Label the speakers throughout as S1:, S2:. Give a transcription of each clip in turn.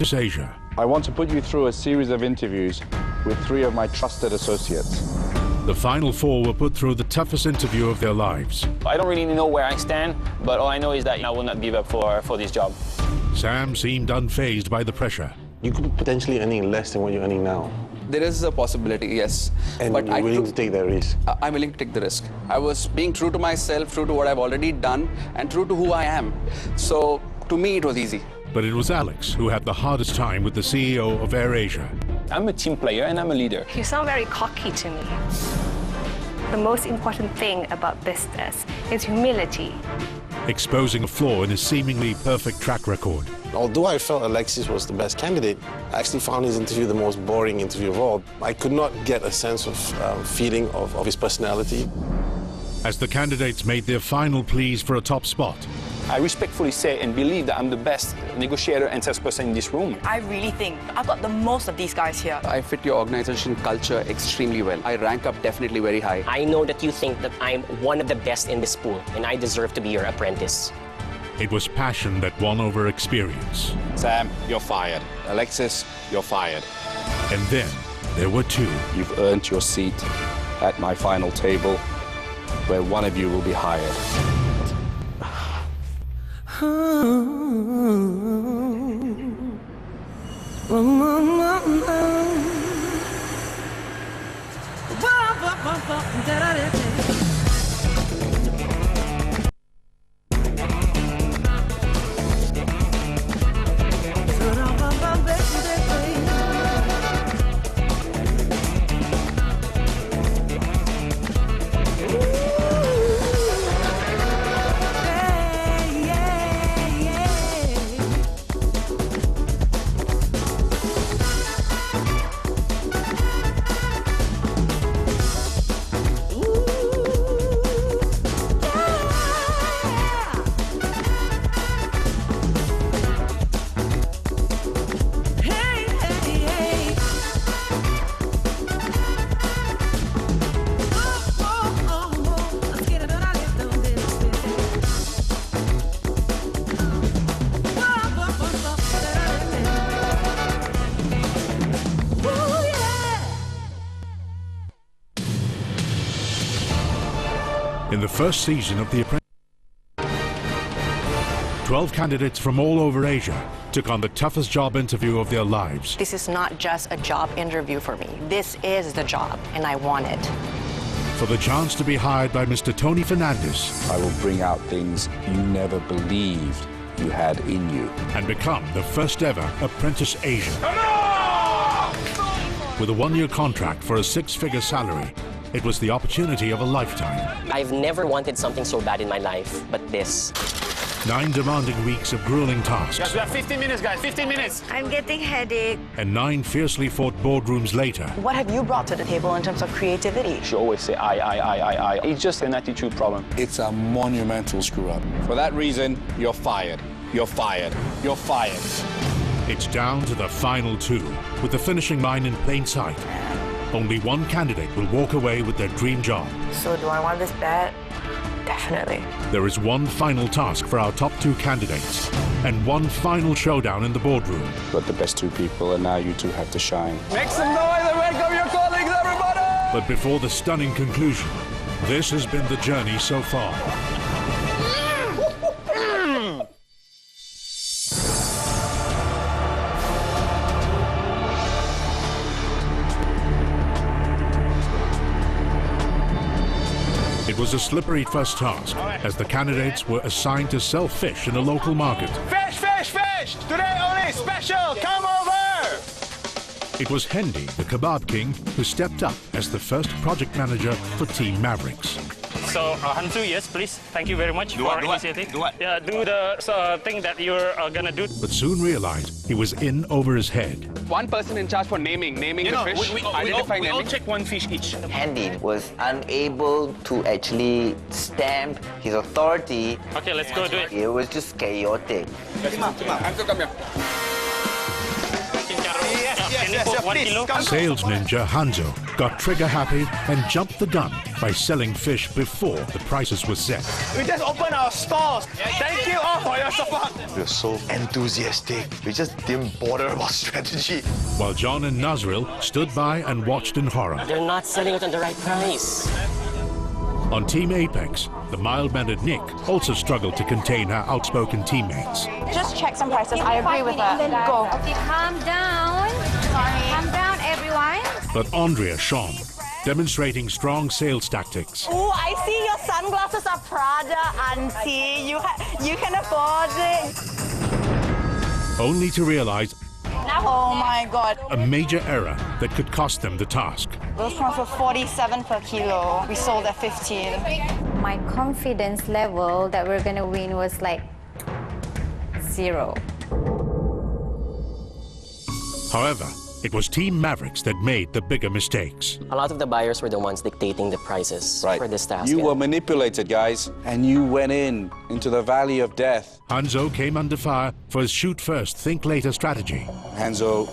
S1: Apprentice Asia.
S2: I want to put you through a series of interviews with 3 of my trusted associates.
S1: The final 4 were put through the toughest interview of their lives.
S3: I don't really know where I stand, but all I know is that I will not give up for this job.
S1: Sam seemed unfazed by the pressure.
S4: You could be potentially earning less than what you're earning now.
S5: There is a possibility, yes.
S4: And
S5: but
S4: you're willing to take that risk?
S5: I'm willing to take the risk. I was being true to myself, true to what I've already done, and true to who I am. So, to me, it was easy.
S1: But it was Alex who had the hardest time with the CEO of AirAsia.
S3: I'm a team player and I'm a leader.
S6: You sound very cocky to me. The most important thing about business is humility.
S1: Exposing a flaw in his seemingly perfect track record.
S4: Although I felt Alexis was the best candidate, I actually found his interview the most boring interview of all. I could not get a sense of feeling of his personality.
S1: As the candidates made their final pleas for a top spot,
S3: I respectfully say and believe that I'm the best negotiator and salesperson in this room.
S7: I really think I've got the most of these guys here.
S5: I fit your organization culture extremely well. I rank up definitely very high.
S8: I know that you think that I'm one of the best in this pool, and I deserve to be your apprentice.
S1: it was passion that won over experience.
S2: Sam, you're fired. Alexis, you're fired.
S1: And then there were 2.
S2: You've earned your seat at my final table, where one of you will be hired.
S1: In the first season of The Apprentice, 12 candidates from all over Asia took on the toughest job interview of their lives.
S7: This is not just a job interview for me. This is the job, and I want it.
S1: For the chance to be hired by Mr. Tony Fernandez
S2: I will bring out things you never believed you had in you.
S1: and become the first ever Apprentice Asia. With a 1-year contract for a 6-figure salary, it was the opportunity of a lifetime.
S8: I've never wanted something so bad in my life, but this.
S1: 9 demanding weeks of grueling tasks.
S3: Yes, we have 15 minutes, guys, 15 minutes.
S6: I'm getting headache.
S1: And 9 fiercely fought boardrooms later,
S7: What have you brought to the table in terms of creativity?
S3: You always say I. It's just an attitude problem.
S2: It's a monumental screw-up. For that reason, you're fired. You're fired. You're fired.
S1: it's down to the final 2, with the finishing line in plain sight. Only one candidate will walk away with their dream job.
S6: So do I want this bad? Definitely.
S1: There is one final task for our top 2 candidates, and one final showdown in the boardroom.
S2: But the best 2 people, and now you 2 have to shine.
S3: Make some noise and welcome your colleagues, everybody!
S1: But before the stunning conclusion, this has been the journey so far. It was a slippery first task, as the candidates were assigned to sell fish in a local market.
S3: Fish, fish, fish! Today only special, come over!
S1: It was Hendy, the kebab king, who stepped up as the first project manager for Team Mavericks.
S9: So, Hansu, yes, please. Thank you very much for initiating.
S3: Do what?
S9: Yeah, do the thing that you're gonna do.
S1: But soon realized he was in over his head.
S5: One person in charge for naming the fish, identifying
S3: we all
S5: naming.
S3: check one fish each.
S10: Handy was unable to actually stamp his authority.
S9: Okay, let's go do it.
S10: It was just chaotic.
S5: Hansu, come here.
S9: Yes. 1 kilo.
S1: Sales ninja Hanzo got trigger happy and jumped the gun by selling fish before the prices were set.
S11: We just opened our stores. Thank you all for your support.
S12: We were so enthusiastic. We just didn't bother about strategy.
S1: While John and Nazril stood by and watched in horror.
S8: They're not selling it at the right price.
S1: On Team Apex, the mild-mannered Nick also struggled to contain her outspoken teammates.
S13: Just check some prices. I agree with that. Go.
S14: Okay, calm down. Sorry. Calm down, everyone.
S1: But Andrea shone, demonstrating strong sales tactics.
S13: Oh, I see your sunglasses are Prada, auntie. You can afford it.
S1: Only to realize
S13: Oh my God.
S1: a major error that could cost them the task.
S13: Those prawns were 47 per kilo. We sold at 15.
S14: My confidence level that we're gonna win was like 0.
S1: However, it was Team Mavericks that made the bigger mistakes.
S8: A lot of the buyers were the ones dictating the prices for this task.
S2: You were manipulated, guys, and you went into the valley of death.
S1: Hanzo came under fire for his shoot first, think later strategy.
S2: Hanzo,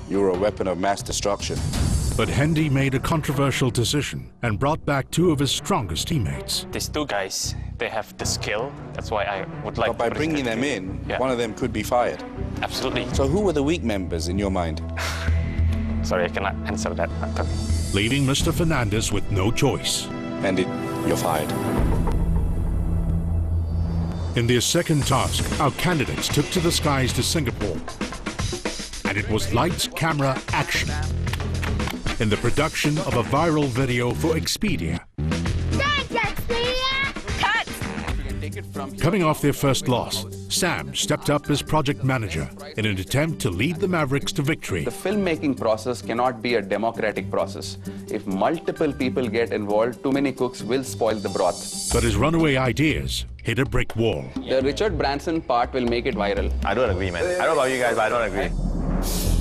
S2: you were a weapon of mass destruction.
S1: But Hendy made a controversial decision and brought back 2 of his strongest teammates.
S9: These 2 guys, they have the skill. That's why I would like
S2: But by bringing them in, one of them could be fired.
S9: Absolutely.
S2: So who were the weak members in your mind?
S9: Sorry, I cannot answer that.
S1: Leaving Mr. Fernandez with no choice.
S2: And you're fired.
S1: In their second task, our candidates took to the skies to Singapore. And it was lights, camera, action. In the production of a viral video for Expedia. Coming off their first loss, Sam stepped up as project manager in an attempt to lead the Mavericks to victory.
S5: The filmmaking process cannot be a democratic process. If multiple people get involved, too many cooks will spoil the broth.
S1: But his runaway ideas hit a brick wall.
S5: The Richard Branson part will make it viral.
S12: I don't agree, man. I don't know about you guys, but I don't agree.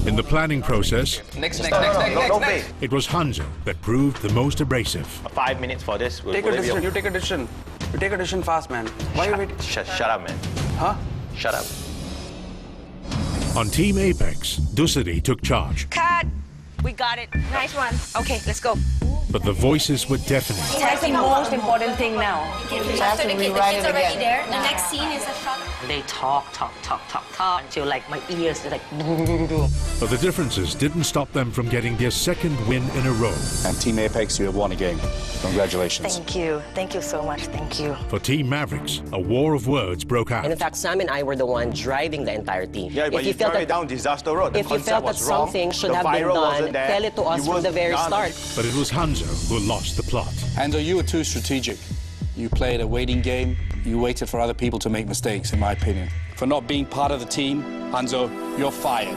S1: In the planning process,
S11: Next.
S1: it was Hanzo that proved the most abrasive.
S12: 5 minutes for this.
S5: Take a decision. You take a decision. You take a decision fast, man. Why are you waiting?
S12: Shut up, man.
S5: Huh?
S12: Shut up.
S1: On Team Apex, Dusady took charge.
S13: Cut. We got it. Nice one. Okay, let's go.
S1: But the voices were deafening.
S13: That's the most important thing now.
S14: After the kid's already there, the next scene is a shot.
S7: They talk until like my ears are like.
S1: But the differences didn't stop them from getting their second win in a row.
S2: And Team Apex, you have won a game. Congratulations.
S7: Thank you. Thank you so much. Thank you.
S1: For Team Mavericks, a war of words broke out.
S8: And in fact, Sam and I were the one driving the entire team.
S12: Yeah, but you felt it down disaster road.
S8: If you felt that something should have been done, tell it to us from the very start.
S1: But it was Hanzo who lost the plot.
S2: Hanzo, you were too strategic. You played a waiting game. You waited for other people to make mistakes, in my opinion. For not being part of the team, Hanzo, you're fired.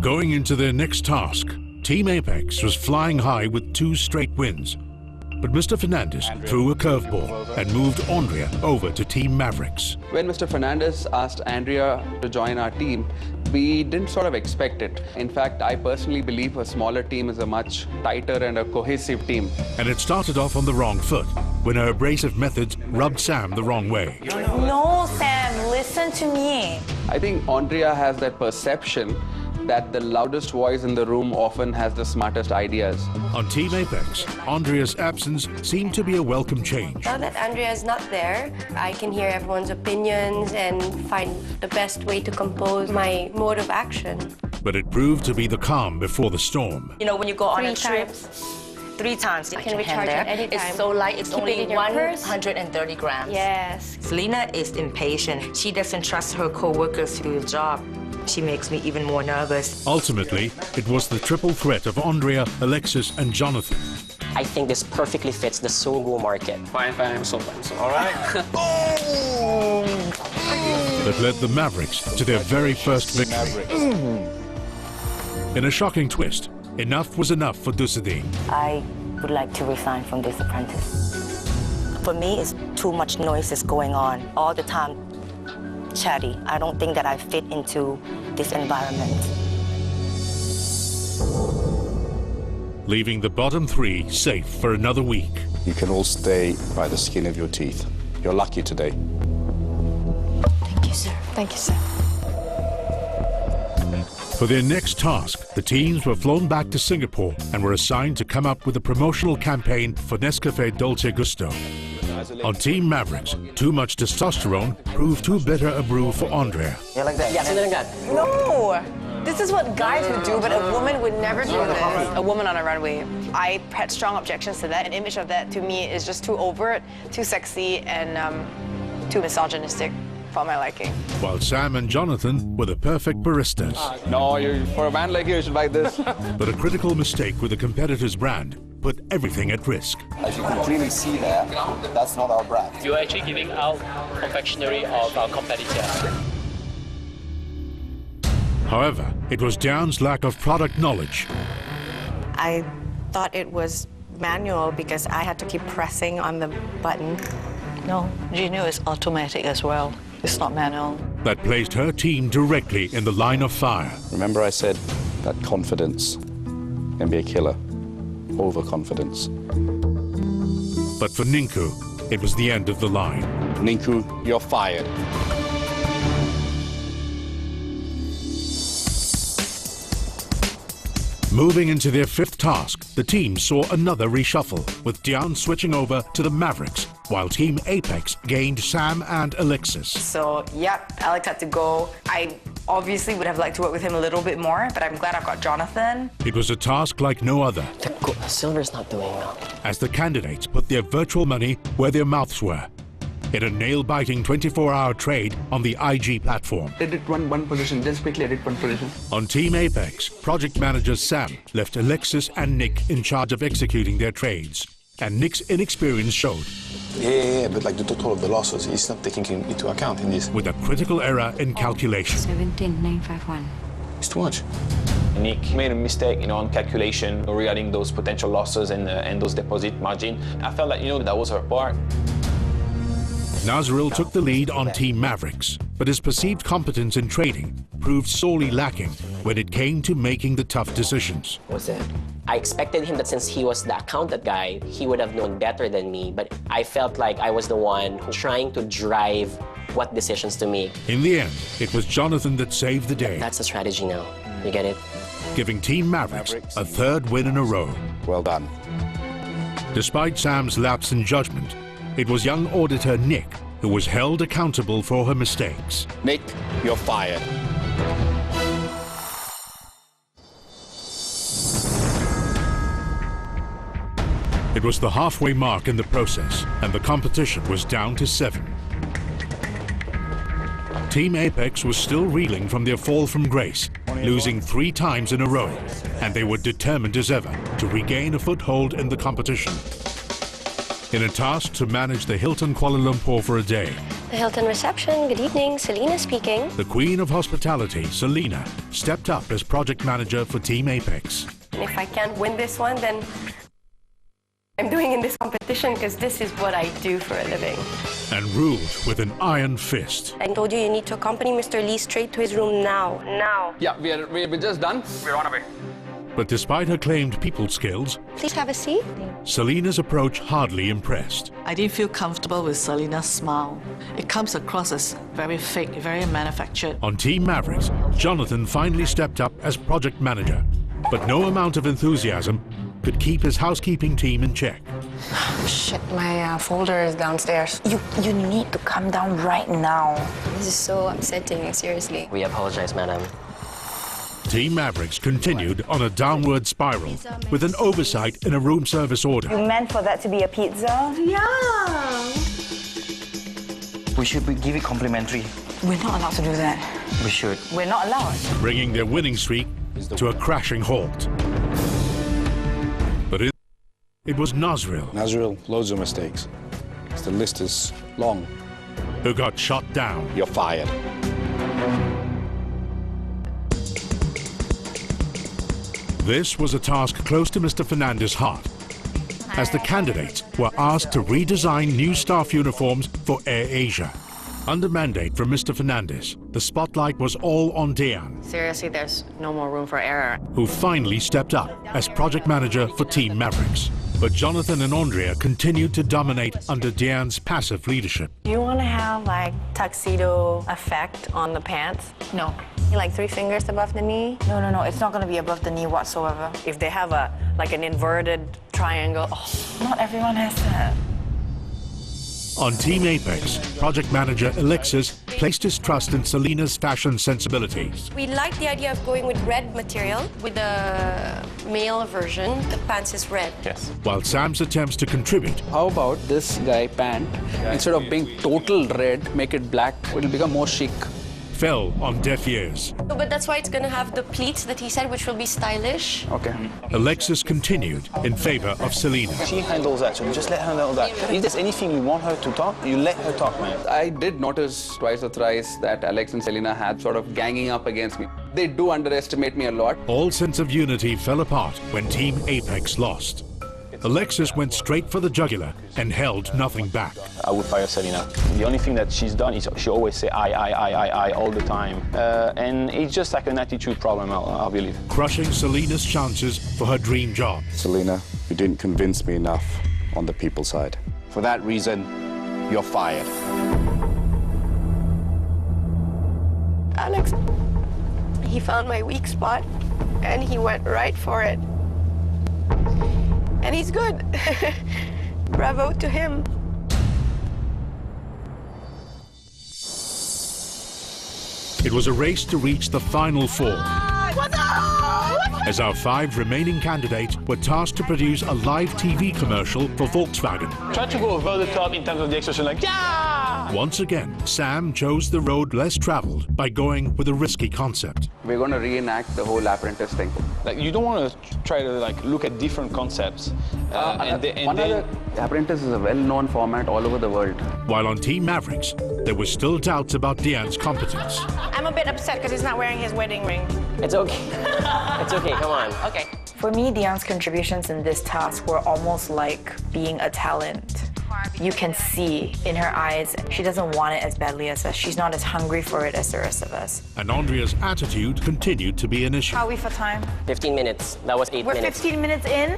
S1: Going into their next task, Team Apex was flying high with 2 straight wins. But Mr. Fernandez threw a curveball and moved Andrea over to Team Mavericks.
S5: When Mr. Fernandez asked Andrea to join our team, we didn't sort of expect it. In fact, I personally believe a smaller team is a much tighter and a cohesive team.
S1: And it started off on the wrong foot when her abrasive methods rubbed Sam the wrong way.
S13: No, Sam, listen to me.
S5: I think Andrea has that perception that the loudest voice in the room often has the smartest ideas.
S1: On Team Apex, Andrea's absence seemed to be a welcome change.
S6: Now that Andrea is not there, I can hear everyone's opinions and find the best way to compose my mode of action.
S1: But it proved to be the calm before the storm.
S7: You know, when you go on a
S6: 3
S7: trip,
S6: times.
S7: 3 times.
S6: You can recharge at any time.
S7: It's so light, it's
S6: Keep it
S7: only
S6: in your purse.
S7: 130 grams.
S6: Yes.
S7: Selena is impatient. She doesn't trust her co-workers to do the job. She makes me even more nervous.
S1: Ultimately, it was the triple threat of Andrea, Alexis, and Jonathan.
S8: I think this perfectly fits the Sogo market.
S5: Fine.
S12: All right.
S1: That led the Mavericks to their very first victory. In a shocking twist, enough was enough for Dusady.
S7: I would like to resign from this apprentice. For me, it's too much noise is going on all the time. Chatty. I don't think that I fit into this environment.
S1: Leaving the bottom 3 safe for another week.
S2: You can all stay by the skin of your teeth. You're lucky today.
S6: Thank you, sir. Thank you, sir.
S1: For their next task, the teams were flown back to Singapore and were assigned to come up with a promotional campaign for Nescafe Dolce Gusto. On Team Mavericks, too much testosterone proved too bitter a brew for Andrea.
S10: Yeah, like that.
S8: Yeah,
S13: No! This is what guys would do, but a woman would never do this. A woman on a runway. I had strong objections to that. An image of that, to me, is just too overt, too sexy, and too misogynistic for my liking.
S1: While Sam and Jonathan were the perfect baristas.
S2: No, for a man like you should like this.
S1: But a critical mistake with the competitor's brand put everything at risk.
S15: As you can clearly see there, that's not our brand.
S9: You're actually giving out confectionery of our competitor.
S1: However, it was Diane's lack of product knowledge.
S16: I thought it was manual because I had to keep pressing on the button.
S17: No, Gino is automatic as well. It's not manual.
S1: That placed her team directly in the line of fire.
S2: Remember I said that confidence can be a killer. Overconfidence.
S1: But for Ninku, it was the end of the line.
S2: Ninku, you're fired.
S1: Moving into their fifth task, the team saw another reshuffle, with Diane switching over to the Mavericks, while Team Apex gained Sam and Alexis.
S13: So, yep, Alex had to go. I obviously would have liked to work with him a little bit more, but I'm glad I've got Jonathan.
S1: It was a task like no other.
S8: Silver's not doing well.
S1: As the candidates put their virtual money where their mouths were, in a nail-biting 24-hour trade on the IG platform.
S5: They did one position, just quickly I did one position.
S1: On Team Apex, project manager Sam left Alexis and Nick in charge of executing their trades, and Nick's inexperience showed.
S15: Yeah, but like the total of the losses is not taking into account in this.
S1: With a critical error in calculation.
S14: 17,951.
S15: It's too much.
S3: Nick made a mistake, on calculation regarding those potential losses and those deposit margin. I felt like, that was her part.
S1: Nazril took the lead on Team Mavericks, but his perceived competence in trading proved sorely lacking when it came to making the tough decisions.
S8: What's that? I expected him that since he was the accountant guy, he would have known better than me, but I felt like I was the one trying to drive what decisions to make.
S1: In the end, it was Jonathan that saved the day.
S8: That's the strategy now. You get it?
S1: Giving Team Mavericks a third win in a row.
S2: Well done.
S1: Despite Sam's lapse in judgment, it was young auditor Nick who was held accountable for her mistakes.
S2: Nick, you're fired.
S1: It was the halfway mark in the process, and the competition was down to 7. Team Apex was still reeling from their fall from grace, losing 3 times in a row, and they were determined as ever to regain a foothold in the competition. In a task to manage the Hilton Kuala Lumpur for a day.
S6: The Hilton reception, good evening, Selena speaking.
S1: The Queen of Hospitality, Selena, stepped up as project manager for Team Apex.
S6: And if I can't win this one, then I'm doing in this competition because this is what I do for a living.
S1: And ruled with an iron fist.
S6: I told you need to accompany Mr. Lee straight to his room now. Now.
S5: Yeah, we're just done. We're on our way.
S1: But despite her claimed people skills,
S6: please have a seat.
S1: Selena's approach hardly impressed.
S17: I didn't feel comfortable with Selena's smile. It comes across as very fake, very manufactured.
S1: On Team Mavericks, Jonathan finally stepped up as project manager, but no amount of enthusiasm could keep his housekeeping team in check.
S13: Shit, my folder is downstairs. You need to come down right now.
S6: This is so upsetting, seriously.
S8: We apologize, madam.
S1: Team Mavericks continued on a downward spiral with an oversight in a room service order.
S13: You meant for that to be a pizza?
S16: Yeah.
S10: We should give it complimentary.
S13: We're not allowed to do that.
S10: We should.
S13: We're not allowed.
S1: Bringing their winning streak to a crashing halt. But it was Nazril.
S2: Nazril, loads of mistakes. The list is long.
S1: Who got shot down.
S2: You're fired.
S1: This was a task close to Mr. Fernandez's heart, as the candidates were asked to redesign new staff uniforms for Air Asia. Under mandate from Mr. Fernandez, the spotlight was all on Diane.
S16: Seriously, there's no more room for error.
S1: Who finally stepped up as project manager for Team Mavericks. But Jonathan and Andrea continued to dominate under Diane's passive leadership.
S16: Do you want to have like tuxedo effect on the pants?
S13: No. Like 3 fingers above the knee?
S16: No, it's not going to be above the knee whatsoever. If they have like an inverted triangle, not everyone has that.
S1: On Team Apex, project manager Alexis placed his trust in Selina's fashion sensibilities.
S6: We like the idea of going with red material. With the male version, the pants is red.
S2: Yes.
S1: While Sam's attempts to contribute.
S2: How about this guy pant? Instead of being total red, make it black. It'll become more chic.
S1: Fell on deaf ears.
S6: But that's why it's going to have the pleats that he said, which will be stylish.
S2: Okay.
S1: Alexis continued in favor of Selina.
S11: She handles that, so just let her handle that. If there's anything you want her to talk, you let her talk, man.
S5: I did notice twice or thrice that Alex and Selina had sort of ganging up against me. They do underestimate me a lot.
S1: All sense of unity fell apart when Team Apex lost. Alexis went straight for the jugular and held nothing back.
S11: I would fire Selina. The only thing that she's done is she always say I all the time. And it's just like an attitude problem, I believe.
S1: Crushing Selina's chances for her dream job.
S18: Selina, you didn't convince me enough on the people side. For that reason, you're fired.
S6: Alex, he found my weak spot and he went right for it. And he's good. Bravo to him.
S1: It was a race to reach the final 4. As our 5 remaining candidates were tasked to produce a live TV commercial for Volkswagen.
S11: Try to go over the top in terms of the expression, like, yeah!
S1: Once again, Sam chose the road less traveled by going with a risky concept.
S5: We're going to reenact the whole Apprentice thing.
S11: Like, you don't want to try to like look at different concepts.
S5: Apprentice is a well-known format all over the world.
S1: While on Team Mavericks, there were still doubts about Diane's competence.
S13: I'm a bit upset because he's not wearing his wedding ring.
S8: It's okay. It's okay, come on.
S13: Okay.
S16: For me, Diane's contributions in this task were almost like being a talent. You can see in her eyes, she doesn't want it as badly as us. She's not as hungry for it as the rest of us.
S1: And Andrea's attitude continued to be an issue.
S13: How are we for time?
S8: 15 minutes. That was 8
S13: We're
S8: minutes.
S13: 15 minutes in?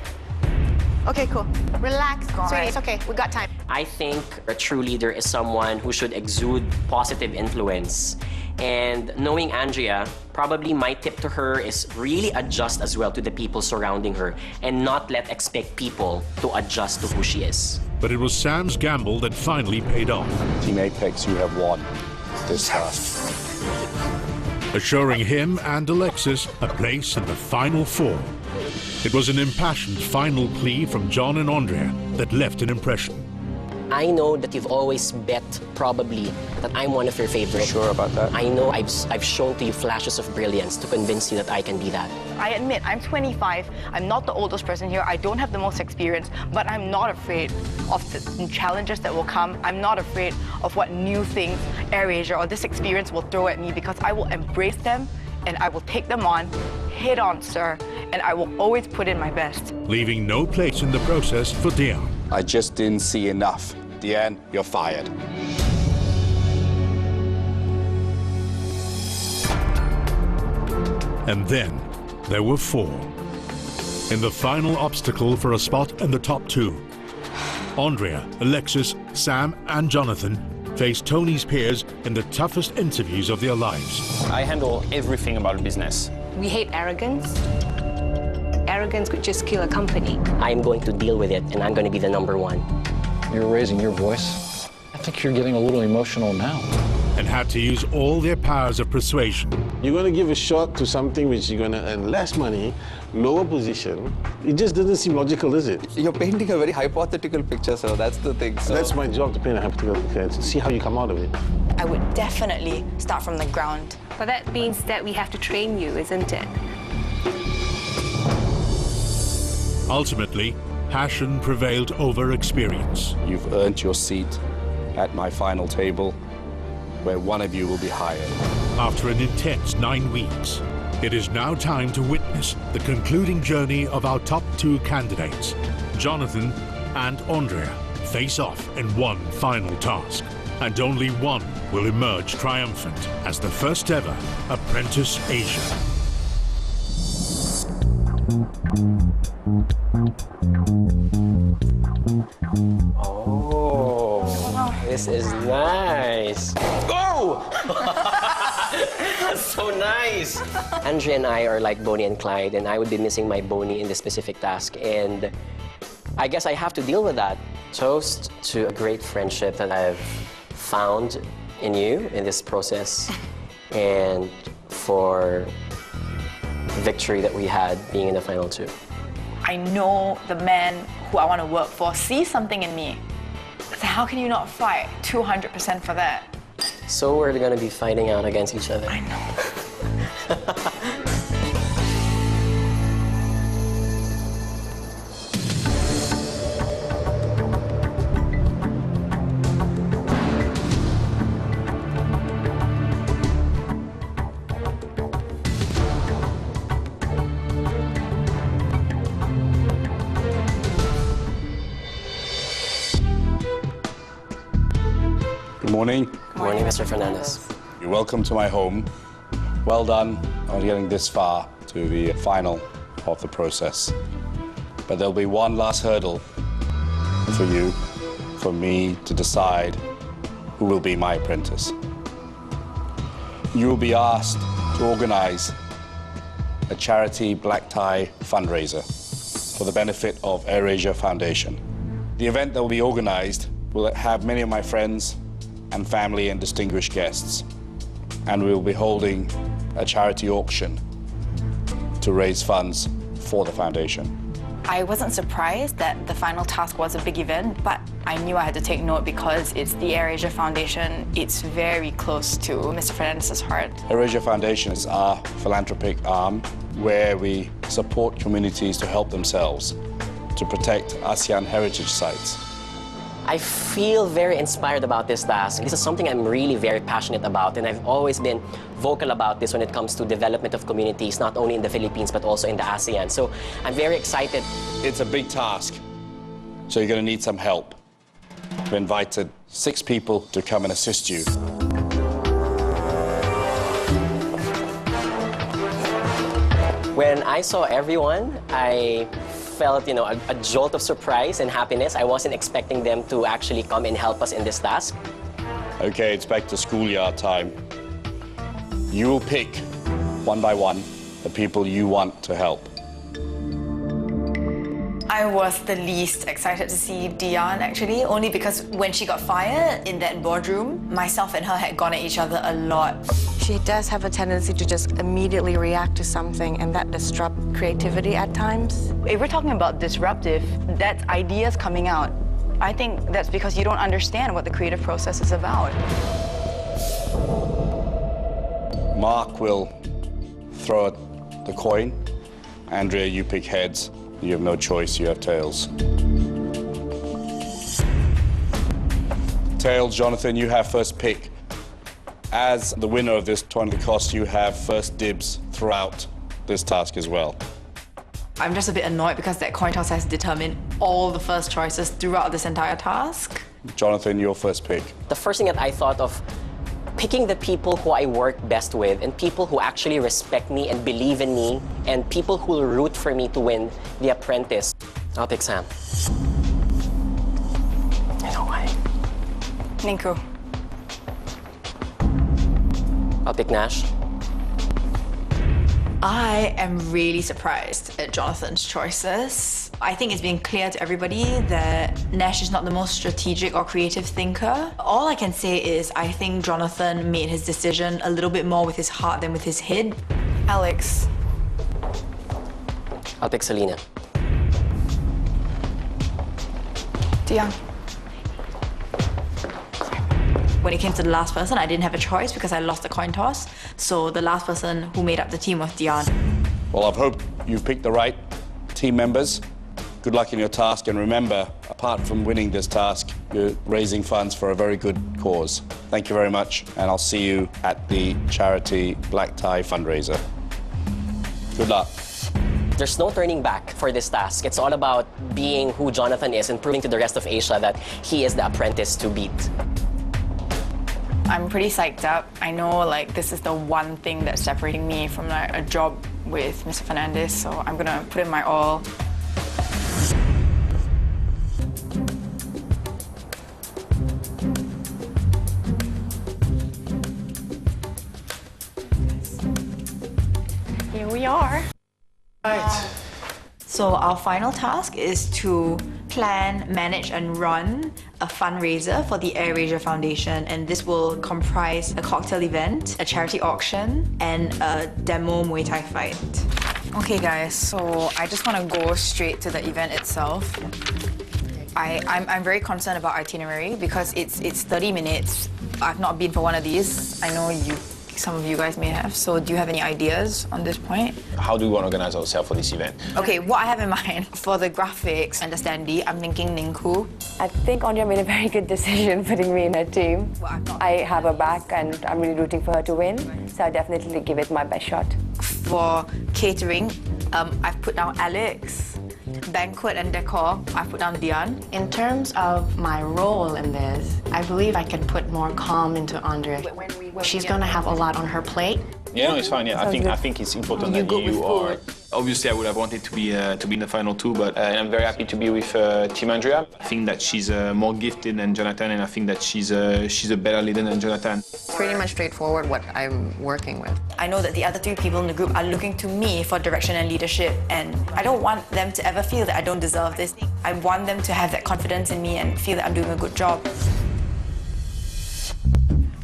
S13: Okay, cool. Relax. Sorry, it's okay. We got time.
S8: I think a true leader is someone who should exude positive influence. And knowing Andrea, probably my tip to her is really adjust as well to the people surrounding her and not expect people to adjust to who she is.
S1: But it was Sam's gamble that finally paid off.
S18: Team Apex, you have won this task.
S1: Assuring him and Alexis a place in the final 4. It was an impassioned final plea from John and Andrea that left an impression.
S8: I know that you've always bet, probably, that I'm one of your favorites.
S18: Sure about that?
S8: I know I've shown to you flashes of brilliance to convince you that I can be that.
S13: I admit, I'm 25. I'm not the oldest person here. I don't have the most experience, but I'm not afraid of the challenges that will come. I'm not afraid of what new things AirAsia or this experience will throw at me because I will embrace them and I will take them on, head on, sir, and I will always put in my best.
S1: Leaving no place in the process for Diane.
S18: I just didn't see enough. Diane, you're fired.
S1: And then there were 4. In the final obstacle for a spot in the top 2, Andrea, Alexis, Sam and Jonathan faced Tony's peers in the toughest interviews of their lives.
S11: I handle everything about business.
S6: We hate arrogance. Arrogance could just kill a company.
S8: I'm going to deal with it, and I'm going to be the #1.
S19: You're raising your voice. I think you're getting a little emotional now.
S1: And had to use all their powers of persuasion.
S4: You're going to give a shot to something which you're going to earn less money, lower position. It just doesn't seem logical, is it?
S5: You're painting a very hypothetical picture, sir. That's the thing. So
S4: that's my job, to paint a hypothetical picture and see how you come out of it.
S13: I would definitely start from the ground.
S6: But that means that we have to train you, isn't it?
S1: Ultimately, passion prevailed over experience.
S18: You've earned your seat at my final table, where one of you will be hired.
S1: After an intense 9 weeks, it is now time to witness the concluding journey of our top 2 candidates. Jonathan and Andrea face off in one final task, and only one will emerge triumphant as the first ever Apprentice Asia.
S8: Oh, this is nice.
S11: Go!
S8: So nice! Andrea and I are like Bonnie and Clyde, and I would be missing my Bonnie in this specific task, and I guess I have to deal with that. Toast to a great friendship that I've found in you in this process, and for victory that we had being in the final two.
S16: I know the man who I want to work for sees something in me. So how can you not fight 200% for that?
S8: So we're gonna be fighting out against each other.
S16: I know.
S2: Good morning.
S8: Good morning, Mr. Fernandez.
S2: You're welcome to my home. Well done on getting this far to the final of the process. But there'll be one last hurdle for you, for me to decide who will be my apprentice. You will be asked to organize a charity black tie fundraiser for the benefit of AirAsia Foundation. The event that will be organized will have many of my friends and family and distinguished guests. And we will be holding a charity auction to raise funds for the foundation.
S16: I wasn't surprised that the final task was a big event, but I knew I had to take note because it's the AirAsia Foundation. It's very close to Mr. Fernandez's heart.
S2: AirAsia Foundation is our philanthropic arm where we support communities to help themselves, to protect ASEAN heritage sites.
S8: I feel very inspired about this task. This is something I'm really very passionate about, and I've always been vocal about this when it comes to development of communities, not only in the Philippines, but also in the ASEAN. So I'm very excited.
S2: It's a big task, so you're going to need some help. We've invited 6 people to come and assist you.
S8: When I saw everyone, I felt, a jolt of surprise and happiness. I wasn't expecting them to actually come and help us in this task.
S2: Okay, it's back to schoolyard time. You will pick, one by one, the people you want to help.
S16: I was the least excited to see Dion, actually, only because when she got fired in that boardroom, myself and her had gone at each other a lot.
S6: She does have a tendency to just immediately react to something, and that disrupts creativity at times.
S16: If we're talking about disruptive, that's ideas coming out. I think that's because you don't understand what the creative process is about.
S2: Mark will throw the coin. Andrea, you pick heads. You have no choice, you have tails. Tails, Jonathan, you have first pick. As the winner of this tournament of the cost, you have first dibs throughout this task as well.
S16: I'm just a bit annoyed because that coin toss has determined all the first choices throughout this entire task.
S2: Jonathan, your first pick.
S8: The first thing that I thought of, picking the people who I work best with and people who actually respect me and believe in me and people who will root for me to win The Apprentice. I'll pick Sam. I know why.
S16: Ninku.
S8: I'll pick Nash.
S16: I am really surprised at Jonathan's choices. I think it's been clear to everybody that Nash is not the most strategic or creative thinker. All I can say is I think Jonathan made his decision a little bit more with his heart than with his head. Alex.
S8: I'll pick Selena.
S16: Dion. When it came to the last person, I didn't have a choice because I lost the coin toss. So the last person who made up the team was Dion.
S2: Well, I hope you picked the right team members. Good luck in your task, and remember, apart from winning this task, you're raising funds for a very good cause. Thank you very much, and I'll see you at the charity black tie fundraiser. Good luck.
S8: There's no turning back for this task. It's all about being who Jonathan is and proving to the rest of Asia that he is the apprentice to beat.
S16: I'm pretty psyched up. I know this is the one thing that's separating me from a job with Mr. Fernandez, so I'm gonna put in my all.
S13: Here we are.
S16: Right. So our final task is to plan, manage and run a fundraiser for the AirAsia Foundation, and this will comprise a cocktail event, a charity auction and a demo Muay Thai fight.
S13: Okay guys, so I just want to go straight to the event itself. I'm very concerned about itinerary because it's 30 minutes. I've not been for one of these. I know some of you guys may have. So do you have any ideas on this point?
S3: How do we want to organize ourselves for this event?
S13: Okay, what I have in mind for the graphics and the standee, I'm thinking Ningku.
S20: I think Andrea made a very good decision putting me in her team. I have her back and I'm really rooting for her to win. So I'll definitely give it my best shot.
S13: For catering, I've put down Alex. Banquet and decor, I've put down Dian.
S21: In terms of my role in this, I believe I can put more calm into Andrea. She's going to have a lot on her plate.
S3: Yeah, no, it's fine. Yeah, I think it's important that you are. Obviously, I would have wanted to be in the final two, but I'm very happy to be with Team Andrea. I think that she's more gifted than Jonathan, and I think that she's a better leader than Jonathan.
S21: It's pretty much straightforward what I'm working with.
S13: I know that the other three people in the group are looking to me for direction and leadership, and I don't want them to ever feel that I don't deserve this. I want them to have that confidence in me and feel that I'm doing a good job.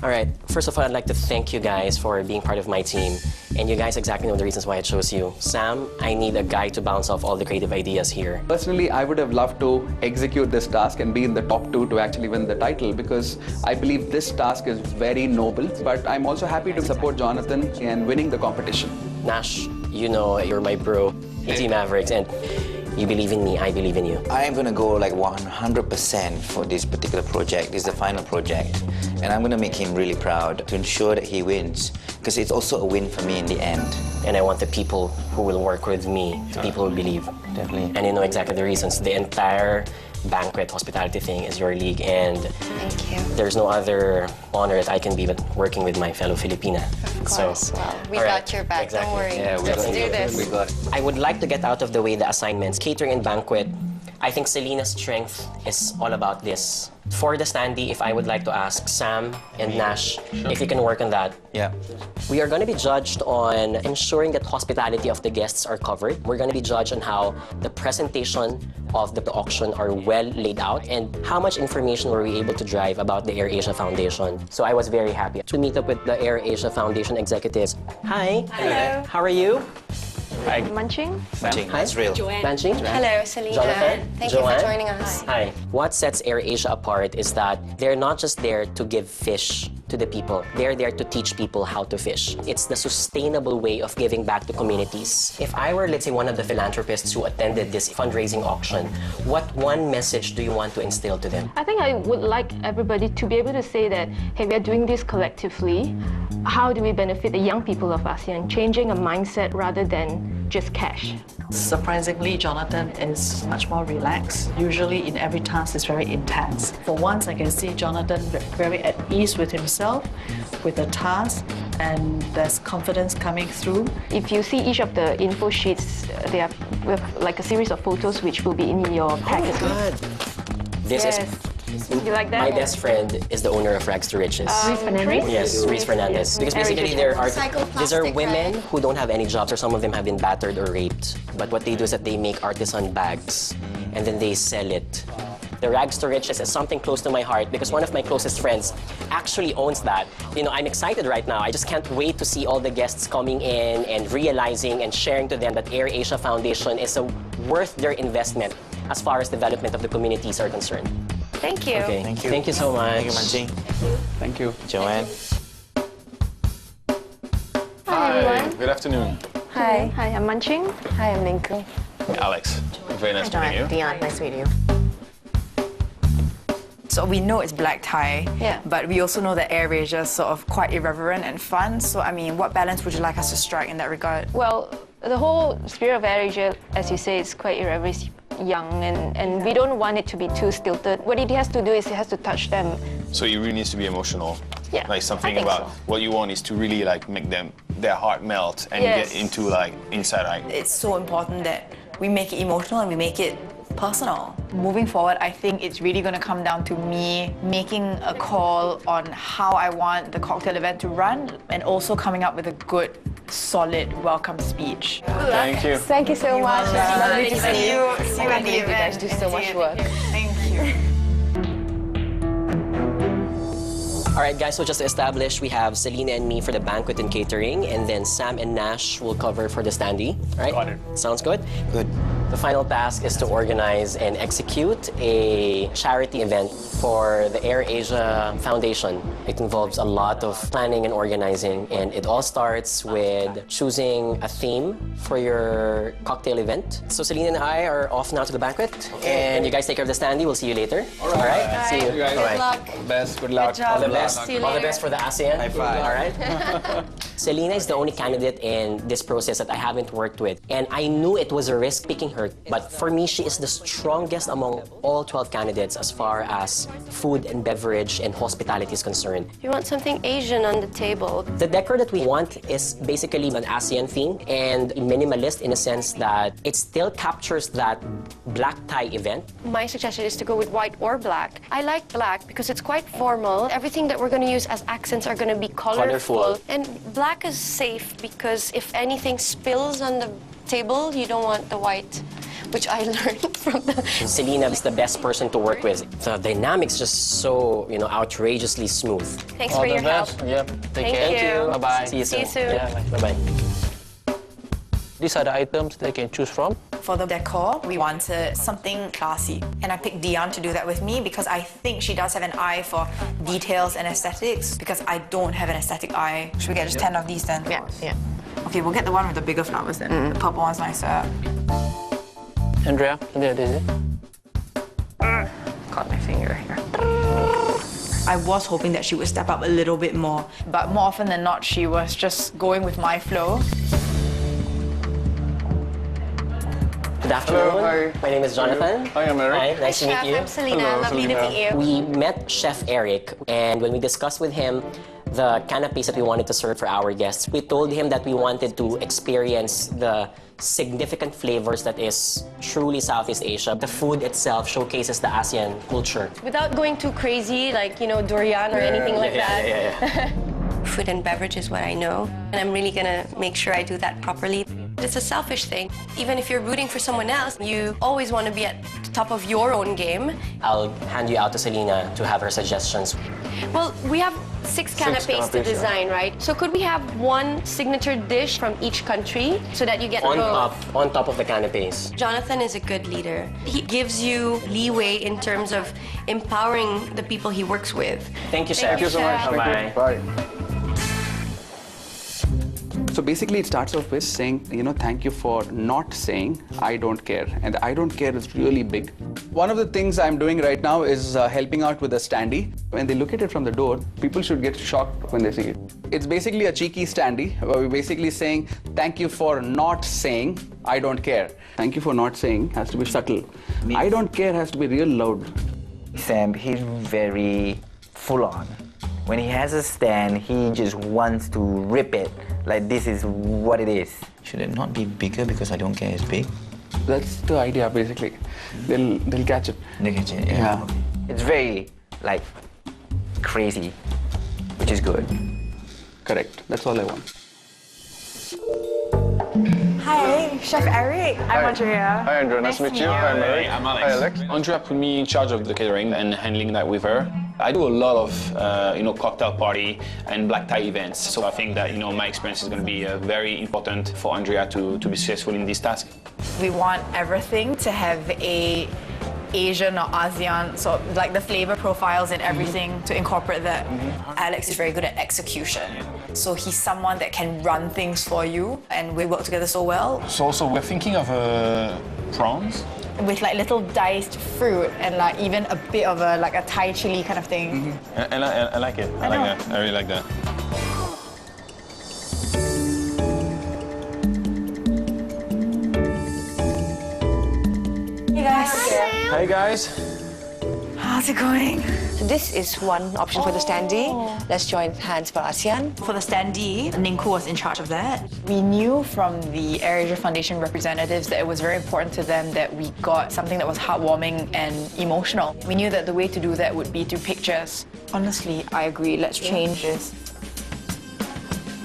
S8: All right, first of all, I'd like to thank you guys for being part of my team. And you guys exactly know the reasons why I chose you. Sam, I need a guy to bounce off all the creative ideas here.
S5: Personally, I would have loved to execute this task and be in the top 2 to actually win the title because I believe this task is very noble. But I'm also happy to support Jonathan in winning the competition.
S8: Nash, you know you're my bro, Team Mavericks, and you believe in me, I believe in you.
S10: I am going to go like 100% for this particular project. This is the final project. And I'm going to make him really proud to ensure that he wins. Because it's also a win for me in the end.
S8: And I want the people who will work with me, the people who believe.
S10: Definitely.
S8: And you know exactly the reasons. The entire banquet hospitality thing is your league, and
S6: thank you.
S8: There's no other honor that I can be but working with my fellow Filipina.
S6: Of course.
S8: So,
S6: well, we
S8: got
S6: right. Your back,
S8: exactly.
S6: Don't worry.
S8: Yeah,
S6: Let's do this.
S10: We got it.
S8: I would like to get out of the way the assignments. Catering and banquet, I think Selena's strength is all about this. For the standee, if I would like to ask Sam and Nash, if you can work on that.
S10: Yeah.
S8: We are going to be judged on ensuring that hospitality of the guests are covered. We're going to be judged on how the presentation of the auction are well laid out and how much information were we able to drive about the AirAsia Foundation. So I was very happy to meet up with the AirAsia Foundation executives. Hi.
S6: Hello.
S8: How are you?
S9: Hi.
S13: Munching.
S10: Munching, that's real.
S8: Manching?
S6: Hello, Selena.
S8: Jonathan?
S6: Thank
S8: Joanne?
S6: you for joining us.
S8: Hi. What sets AirAsia apart is that they're not just there to give fish to the people. They're there to teach people how to fish. It's the sustainable way of giving back to communities. If I were, let's say, one of the philanthropists who attended this fundraising auction, what one message do you want to instill to them?
S22: I think I would like everybody to be able to say that, hey, we are doing this collectively. How do we benefit the young people of ASEAN? Changing a mindset rather than just cash.
S17: Surprisingly, Jonathan is much more relaxed. Usually in every task is very intense. For once, I can see Jonathan very at ease with himself, with the task, and there's confidence coming through.
S22: If you see each of the info sheets, they are with like a series of photos which will be in your pack as well.
S8: This is
S22: You like that?
S8: my best friend is the owner of Rags to Riches.
S22: Reese Fernandez?
S8: Yes, Reese Fernandez. Because basically these are women who don't have any jobs, or some of them have been battered or raped. But what they do is that they make artisan bags and then they sell it. The Rags to Riches is something close to my heart because one of my closest friends actually owns that. You know, I'm excited right now. I just can't wait to see all the guests coming in and realizing and sharing to them that AirAsia Foundation is worth their investment as far as development of the communities are concerned.
S6: Thank you.
S8: Okay.
S10: Thank you.
S8: Thank you so much.
S10: Thank you, Manching.
S5: Thank you.
S10: Joanne.
S22: Hi, everyone.
S3: Good afternoon.
S22: Hi. Hi, I'm Munching.
S20: Hi, I'm Ninku.
S3: Alex. Very nice meeting you.
S21: Dion, nice to meet you.
S13: So we know it's black tie, but we also know that AirAsia is sort of quite irreverent and fun. So I mean, what balance would you like us to strike in that regard?
S22: Well, the whole spirit of AirAsia, as you say, is quite irreverent, young, and we don't want it to be too stilted. What it has to do is it has to touch them.
S3: So it really needs to be emotional.
S22: Yeah,
S3: Like something
S22: I think
S3: about
S22: so.
S3: what you want is to really like make their heart melt and get into like inside, right?
S13: It's so important that we make it emotional and we make it personal. Moving forward, I think it's really going to come down to me making a call on how I want the cocktail event to run and also coming up with a good solid welcome speech.
S11: Thank you.
S20: Thank you so much. Lovely to see you.
S16: See
S20: I
S16: you
S20: can't believe you guys do so much work.
S16: Thank you.
S8: All right, guys, so just to establish, we have Selena and me for the banquet and catering, and then Sam and Nash will cover for the standee. All right?
S11: Got it.
S8: Sounds good?
S10: Good.
S8: The final task is to organize and execute a charity event for the Air Asia Foundation. It involves a lot of planning and organizing, and it all starts with choosing a theme for your cocktail event. So Selena and I are off now to the banquet, and you guys take care of the standee. We'll see you later. All right? See you.
S16: Good luck.
S11: Best. Good luck.
S16: Good job.
S8: All the best.
S16: See you
S8: All the
S16: later.
S8: best for the ASEAN.
S10: High five.
S8: All right? Selena is the only candidate in this process that I haven't worked with. And I knew it was a risk picking her. But for me, she is the strongest among all 12 candidates as far as food and beverage and hospitality is concerned.
S6: You want something Asian on the table.
S8: The decor that we want is basically an ASEAN theme and minimalist in a sense that it still captures that black tie event.
S6: My suggestion is to go with white or black. I like black because it's quite formal. Everything that we're going to use as accents are going to be colorful. And black is safe because if anything spills on the table, you don't want the white, which I learned from the...
S8: Selena is the best person to work with. The dynamic's just so, outrageously smooth.
S6: Thanks for your help.
S11: Yep. Take
S6: Thank
S11: care.
S6: you.
S11: Bye-bye.
S8: See you soon.
S6: See you soon.
S8: Yeah, bye-bye.
S11: These are the items they can choose from.
S16: For the decor, we wanted something classy. And I picked Dion to do that with me because I think she does have an eye for details and aesthetics because I don't have an aesthetic eye. Should we get just 10 of these then?
S13: Yeah.
S16: Okay, we'll get the one with the bigger flowers then. The purple one's nicer.
S11: Andrea, there it is.
S13: Caught my finger here.
S16: I was hoping that she would step up a little bit more.
S13: But more often than not, she was just going with my flow.
S8: Good afternoon.
S11: Hello, hi.
S8: My name is Jonathan.
S11: Hi, I'm Eric.
S8: Hi, nice to meet you.
S6: I'm Selena.
S11: Hello,
S6: Lovely to
S11: Selena.
S6: meet you.
S8: We met Chef Eric, and when we discussed with him the canapes that we wanted to serve for our guests, we told him that we wanted to experience the significant flavors that is truly Southeast Asia. The food itself showcases the ASEAN culture.
S6: Without going too crazy, like, durian or anything like that.
S8: Yeah.
S6: Food and beverage is what I know, and I'm really gonna make sure I do that properly. It's a selfish thing. Even if you're rooting for someone else, you always want to be at the top of your own game.
S8: I'll hand you out to Selena to have her suggestions.
S6: Well, we have 6 canapes to design, right? So could we have one signature dish from each country so that you get both?
S8: On top of the canapes.
S6: Jonathan is a good leader. He gives you leeway in terms of empowering the people he works with.
S8: Thank you, Chef.
S6: Thank you so much.
S8: Bye-bye.
S11: Bye.
S5: So basically it starts off with saying, thank you for not saying, I don't care. And the I don't care is really big. One of the things I'm doing right now is helping out with a standee. When they look at it from the door, people should get shocked when they see it. It's basically a cheeky standee, where we're basically saying, thank you for not saying, I don't care. Thank you for not saying has to be subtle. I don't care has to be real loud.
S10: Sam, he's very full on. When he has a stand, he just wants to rip it. Like, this is what it is. Should it not be bigger because I don't care is big?
S5: That's the idea, basically. They'll catch it.
S10: They catch it, yeah. It's very, crazy, which is good.
S5: Correct. That's all I want.
S13: Hi, Chef Eric. I'm Andrea.
S11: Hi, Andrea. Nice to meet you. Hi, I'm Eric.
S3: I'm Alex.
S11: Hi, Alex.
S3: Andrea put me in charge of the catering and handling that with her. I do a lot of, cocktail party and black tie events. So I think that, my experience is going to be very important for Andrea to be successful in this task.
S16: We want everything to have a Asian or ASEAN, so like the flavor profiles and everything to incorporate that. Alex is very good at execution. So he's someone that can run things for you, and we work together so well.
S3: So also we're thinking of prawns.
S16: With little diced fruit and even a bit of a Thai chili kind of thing.
S3: And I like it. I like that. I really like that.
S16: Hey guys.
S3: Hey guys.
S16: How's it going?
S20: So this is one option for the standee. Let's join hands for ASEAN.
S16: For the standee, Ningku was in charge of that. We knew from the Air Asia Foundation representatives that it was very important to them that we got something that was heartwarming and emotional. We knew that the way to do that would be through pictures. Honestly, I agree. Let's change this.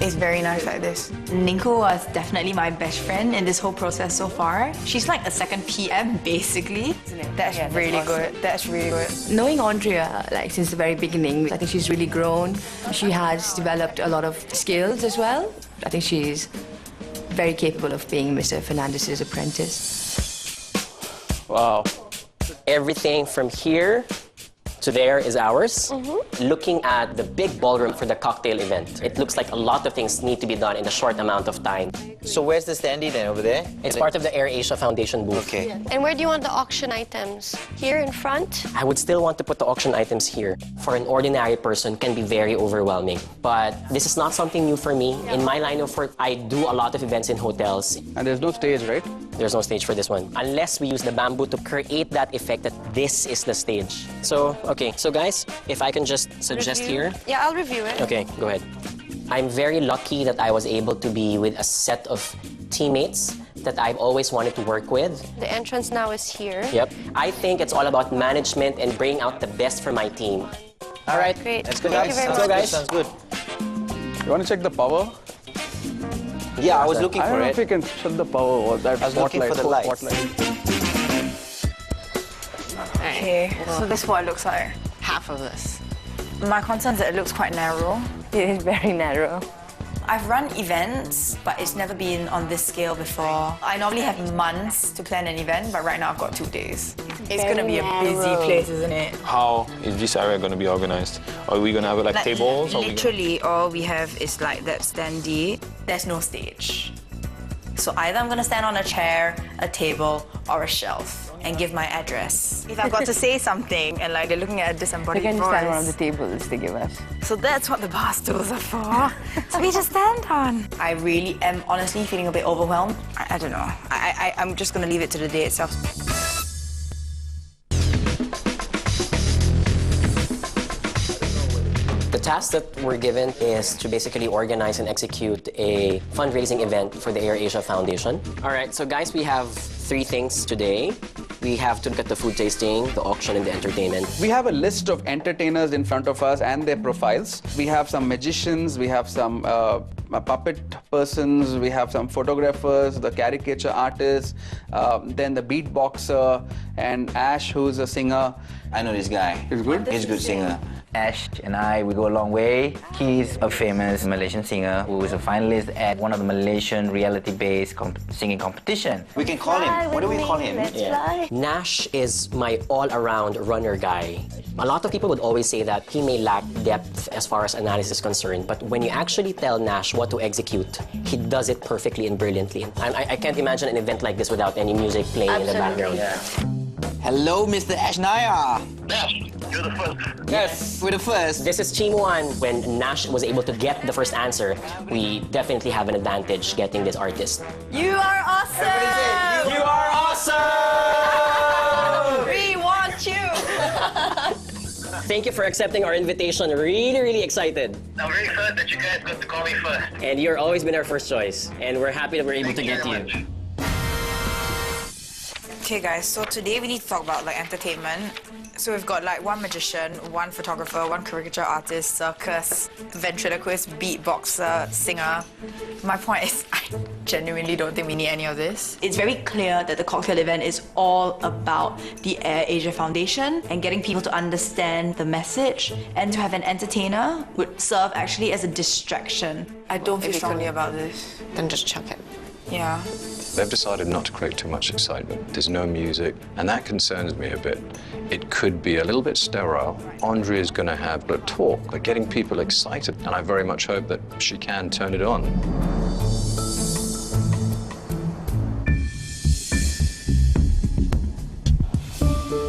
S13: It's very nice like this. Ninku was definitely my best friend in this whole process so far. She's like a second PM, basically. That's really good. That's really good.
S21: Knowing Andrea, like since the very beginning, I think she's really grown. She has developed a lot of skills as well. I think she's very capable of being Mr. Fernandez's apprentice.
S8: Wow. Everything from here to there is ours. Looking at the big ballroom for the cocktail event, it looks like a lot of things need to be done in a short amount of time.
S10: So where's the standee then, over there?
S8: It's part of the Air Asia Foundation booth.
S10: Okay.
S6: And where do you want the auction items? Here in front?
S8: I would still want to put the auction items here. For an ordinary person, can be very overwhelming. But this is not something new for me. In my line of work, I do a lot of events in hotels.
S5: And there's no stage, right?
S8: There's no stage for this one. Unless we use the bamboo to create that effect that this is the stage. So, okay. So guys, if I can just suggest here.
S6: Yeah, I'll review it.
S8: Okay, go ahead. I'm very lucky that I was able to be with a set of teammates that I've always wanted to work with.
S6: The entrance now is here.
S8: Yep. I think it's all about management and bringing out the best for my team. All right.
S6: Great.
S10: Let's go,
S6: Thank
S10: guys.
S6: you very
S10: Let's
S6: much.
S10: go, guys. Sounds good.
S5: You want to check the power?
S10: Yeah, I was looking
S5: I
S10: for
S5: don't know
S10: it.
S5: if you can shut the power or that
S10: I was looking for the lights.
S5: spotlight.
S13: Okay, so this is what it looks like.
S21: Half of this.
S13: My concern is that it looks quite narrow.
S20: It is very narrow.
S13: I've run events, but it's never been on this scale before. I normally have months to plan an event, but right now I've got 2 days. It's going to be a busy place, isn't it?
S11: How is this area going to be organized? Are we going to have like tables? Or
S13: Literally, all we have is like that standee. There's no stage. So either I'm going to stand on a chair, a table, or a shelf and give my address. If I've got to say something and like they're looking at a disembodied
S20: You can
S13: voice.
S20: stand on one of the tables they give us.
S13: So that's what the bar stools are for. So we just stand on. I really am honestly feeling a bit overwhelmed. I don't know. I'm just going to leave it to the day itself.
S8: The task that we're given is to basically organize and execute a fundraising event for the Air Asia Foundation. All right, so guys, we have 3 things today. We have to look at the food tasting, the auction, and the entertainment.
S5: We have a list of entertainers in front of us and their profiles. We have some magicians, we have some puppet persons, we have some photographers, the caricature artists, then the beatboxer, and Ash, who's a singer.
S10: I know this guy.
S5: He's good?
S10: He's a good singer. Ash and I, we go a long way. He's a famous Malaysian singer who is a finalist at one of the Malaysian reality-based singing competition. We can call him. What do we call him?
S8: Nash is my all-around runner guy. A lot of people would always say that he may lack depth as far as analysis is concerned, but when you actually tell Nash what to execute, he does it perfectly and brilliantly. I can't imagine an event like this without any music playing in the background.
S10: Yeah. Hello, Mr. Ashnaya.
S7: You're the first.
S10: Yes, we're the first.
S8: This is Chimuan. When Nash was able to get the first answer, we definitely have an advantage getting this artist.
S13: You are awesome!
S8: You are awesome!
S13: We want you!
S8: Thank you for accepting our invitation. Really, really excited.
S7: I'm very excited that you guys got to call me first.
S8: And you've always been our first choice. And we're happy that we're able to get to you.
S13: Okay guys, so today we need to talk about like entertainment. So we've got like 1 magician, 1 photographer, 1 caricature artist, circus, ventriloquist, beatboxer, singer. My point is, I genuinely don't think we need any of this. It's very clear that the cocktail event is all about the Air Asia Foundation and getting people to understand the message, and to have an entertainer would serve actually as a distraction. I don't feel strongly about this.
S21: Then just chuck it.
S13: Yeah.
S12: They've decided not to create too much excitement. There's no music, and that concerns me a bit. It could be a little bit sterile. Andrea's going to have a talk, like getting people excited, and I very much hope that she can turn it on.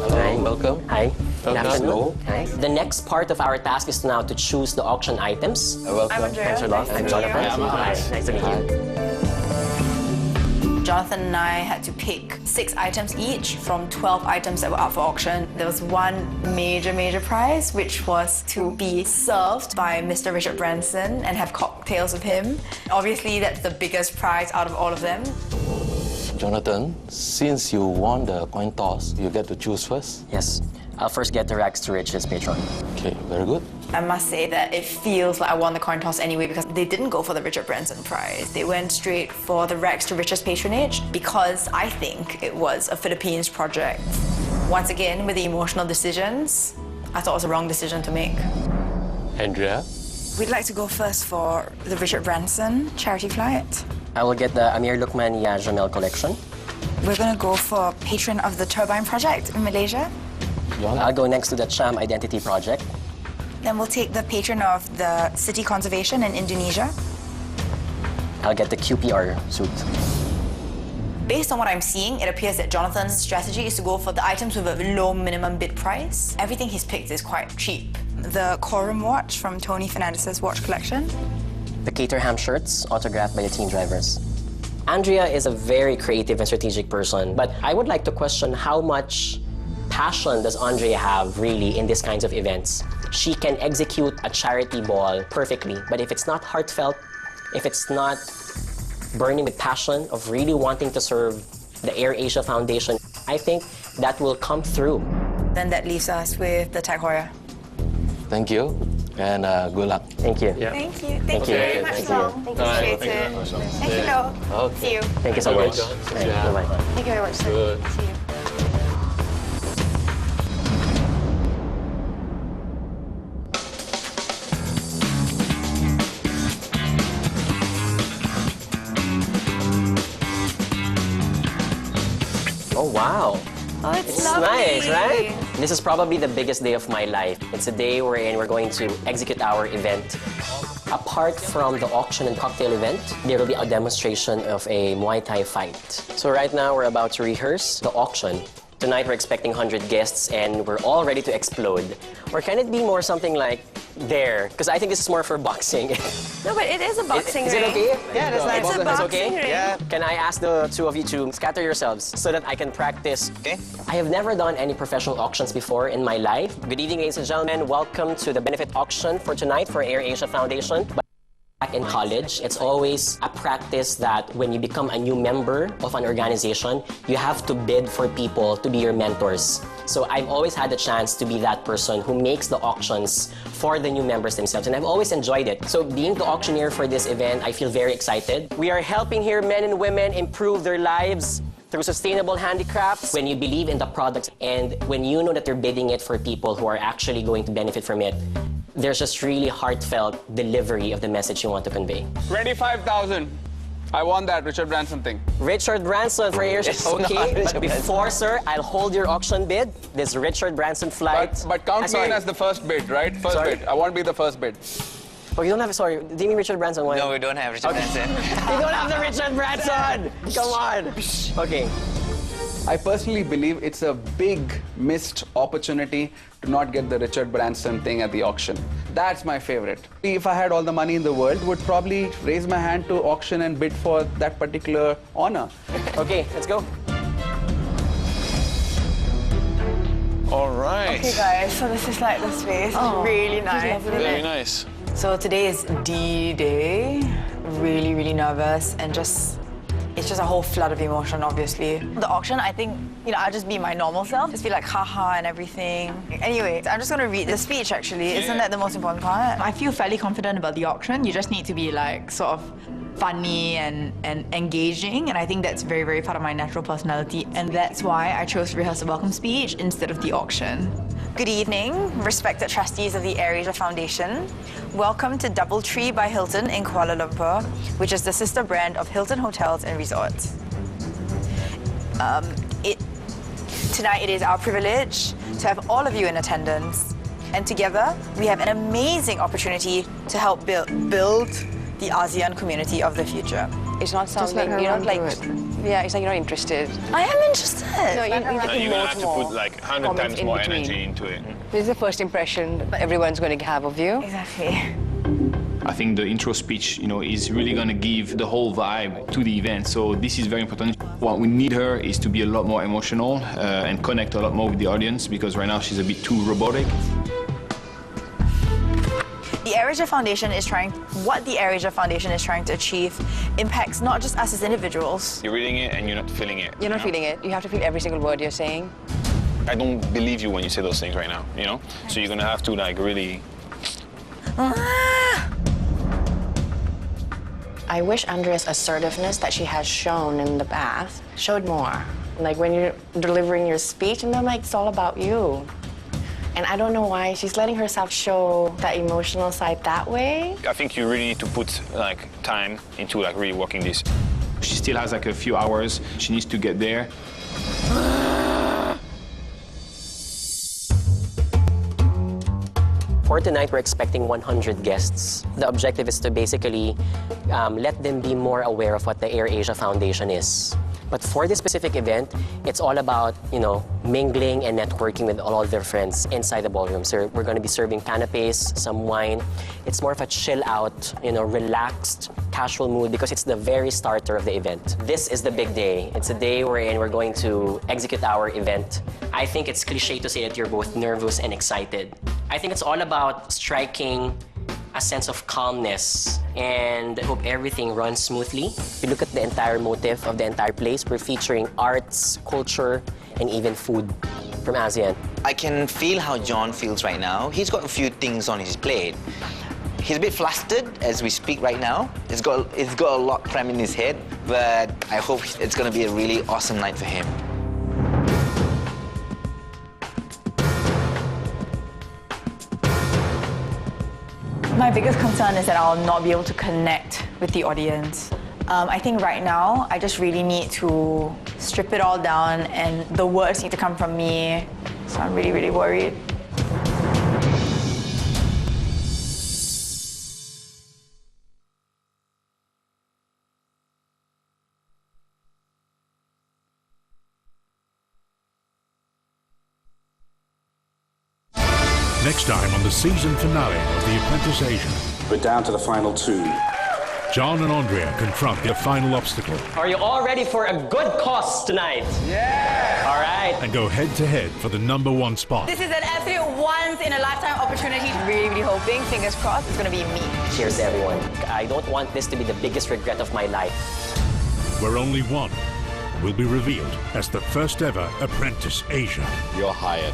S8: Hi.
S12: Welcome.
S8: Hi. Good afternoon.
S12: Hello.
S8: Hi. The next part of our task is now to choose the auction items.
S12: Welcome.
S13: I'm Andrea.
S8: Thanks a lot. I'm Jonathan. Hi. Nice to meet you.
S13: Jonathan and I had to pick 6 items each from 12 items that were up for auction. There was one major prize, which was to be served by Mr. Richard Branson and have cocktails with him. Obviously, that's the biggest prize out of all of them.
S2: Jonathan, since you won the coin toss, you get to choose first.
S8: Yes. I'll first get the rags to riches patron.
S2: Okay, very good.
S16: I must say that it feels like I won the coin toss anyway because they didn't go for the Richard Branson Prize. They went straight for the Rags to Riches patronage because I think it was a Philippines project. Once again, with the emotional decisions, I thought it was a wrong decision to make.
S14: Andrea?
S13: We'd like to go first for the Richard Branson charity flight.
S8: I will get the Amir Lukman Ya Jamel collection.
S13: We're going to go for patron of the Turbine Project in Malaysia.
S8: I'll go next to the Cham Identity Project.
S13: Then we'll take the patron of the City Conservation in Indonesia.
S8: I'll get the QPR suit.
S13: Based on what I'm seeing, it appears that Jonathan's strategy is to go for the items with a low minimum bid price. Everything he's picked is quite cheap. The Quorum watch from Tony Fernandez's watch collection.
S8: The Caterham shirts, autographed by the team drivers. Andrea is a very creative and strategic person, but I would like to question how much passion does Andrea have really in these kinds of events. She can execute a charity ball perfectly, but if it's not heartfelt, if it's not burning with passion of really wanting to serve the Air Asia Foundation, I think that will come through.
S13: Then that leaves us with the Tag Heuer.
S14: Thank you, and good luck.
S8: Thank you.
S14: Yeah.
S13: Thank you. Thank you very much, Long. Thank you. Appreciate it. Thank you, Lo.
S14: Okay.
S13: See you.
S8: Thank you so much. Bye-bye.
S6: Thank you very much, sir.
S14: Good.
S6: See you.
S8: Oh, wow.
S13: Oh, it's
S8: It's
S13: lovely.
S8: nice, right? This is probably the biggest day of my life. It's a day wherein we're going to execute our event. Apart from the auction and cocktail event, there will be a demonstration of a Muay Thai fight. So right now, we're about to rehearse the auction. Tonight, we're expecting 100 guests, and we're all ready to explode. Or can it be more something like there? Because I think this is more for boxing.
S6: No, but it is a boxing
S8: Is
S6: ring.
S8: it okay?
S6: Yeah, it's nice. It's a boxing ring.
S8: Yeah. Can I ask the two of you to scatter yourselves so that I can practice? Okay. I have never done any professional auctions before in my life. Good evening, ladies and gentlemen. Welcome to the benefit auction for tonight for Air Asia Foundation. Back in college, it's always a practice that when you become a new member of an organization, you have to bid for people to be your mentors. So I've always had the chance to be that person who makes the auctions for the new members themselves, and I've always enjoyed it. So being the auctioneer for this event, I feel very excited. We are helping here men and women improve their lives through sustainable handicrafts. When you believe in the product and when you know that you're bidding it for people who are actually going to benefit from it, there's just really heartfelt delivery of the message you want to convey.
S15: 25,000. I want that Richard Branson thing.
S8: Richard Branson for Air Asia. Okay, but before, sir, I'll hold your auction bid. This Richard Branson flight.
S15: But count me in as the first bid, right? First bid. I want to be the first bid.
S8: Oh, you don't have, sorry, do you mean Richard Branson?
S10: No, we don't have Richard Branson.
S8: You don't have the Richard Branson! Come on! Okay.
S5: I personally believe it's a big missed opportunity to not get the Richard Branson thing at the auction. That's my favorite. If I had all the money in the world, would probably raise my hand to auction and bid for that particular honor.
S8: Okay, let's go.
S15: All right.
S13: Okay, guys, so this is like the space. It's really nice.
S15: Very nice.
S13: So today is D-Day. Really, really nervous and it's just a whole flood of emotion, obviously. The auction, I think, I'll just be my normal self. Just be like, haha and everything. Anyway, I'm just going to read the speech, actually. Isn't that the most important part?
S16: I feel fairly confident about the auction. You just need to be like sort of funny and engaging, and I think that's very, very part of my natural personality, and that's why I chose to rehearse a welcome speech instead of the auction.
S13: Good evening, respected trustees of the Air Asia Foundation. Welcome to Doubletree by Hilton in Kuala Lumpur, which is the sister brand of Hilton Hotels and Resorts. Tonight it is our privilege to have all of you in attendance, and together we have an amazing opportunity to help build the ASEAN community of the future.
S20: It's not something you're not like. Yeah, it's like you're not interested.
S13: I am interested.
S20: No, you're
S3: You're gonna have to put like 100 times more energy into it.
S20: This is the first impression that everyone's going to have of you.
S13: Exactly.
S3: I think the intro speech, is really gonna give the whole vibe to the event. So this is very important. What we need her is to be a lot more emotional and connect a lot more with the audience, because right now she's a bit too robotic.
S13: The Air Asia Foundation is trying to achieve impacts not just us as individuals.
S3: You're reading it and you're not feeling it.
S20: You're not feeling it. You have to feel every single word you're saying.
S3: I don't believe you when you say those things right now, So you're gonna have to really
S4: I wish Andrea's assertiveness that she has shown in the past showed more. Like when you're delivering your speech, and I'm like, it's all about you. And I don't know why she's letting herself show that emotional side that way.
S3: I think you really need to put like time into like really working this. She still has like a few hours. She needs to get there.
S8: For tonight, we're expecting 100 guests. The objective is to basically let them be more aware of what the Air Asia Foundation is. But for this specific event, it's all about, mingling and networking with all of their friends inside the ballroom. So we're going to be serving canapes, some wine. It's more of a chill out, relaxed, casual mood because it's the very starter of the event. This is the big day. It's a day wherein we're going to execute our event. I think it's cliche to say that you're both nervous and excited. I think it's all about striking a sense of calmness, and I hope everything runs smoothly. If you look at the entire motif of the entire place, we're featuring arts, culture, and even food from ASEAN.
S10: I can feel how John feels right now. He's got a few things on his plate. He's a bit flustered as we speak right now. He's got a lot crammed in his head, but I hope it's going to be a really awesome night for him.
S13: My biggest concern is that I'll not be able to connect with the audience. I think right now, I just really need to strip it all down and the words need to come from me. So I'm really, really worried.
S1: Next time on the season finale of the Apprentice Asia.
S2: We're down to the final two.
S1: John and Andrea confront their final obstacle.
S8: Are you all ready for a good cause tonight?
S13: Yeah!
S8: All right.
S1: And go head-to-head for the #1 spot.
S13: This is an absolute once-in-a-lifetime opportunity. Really, really hoping, fingers crossed, it's going to be me.
S8: Cheers, everyone. I don't want this to be the biggest regret of my life.
S1: Where only one will be revealed as the first ever Apprentice Asia.
S2: You're hired.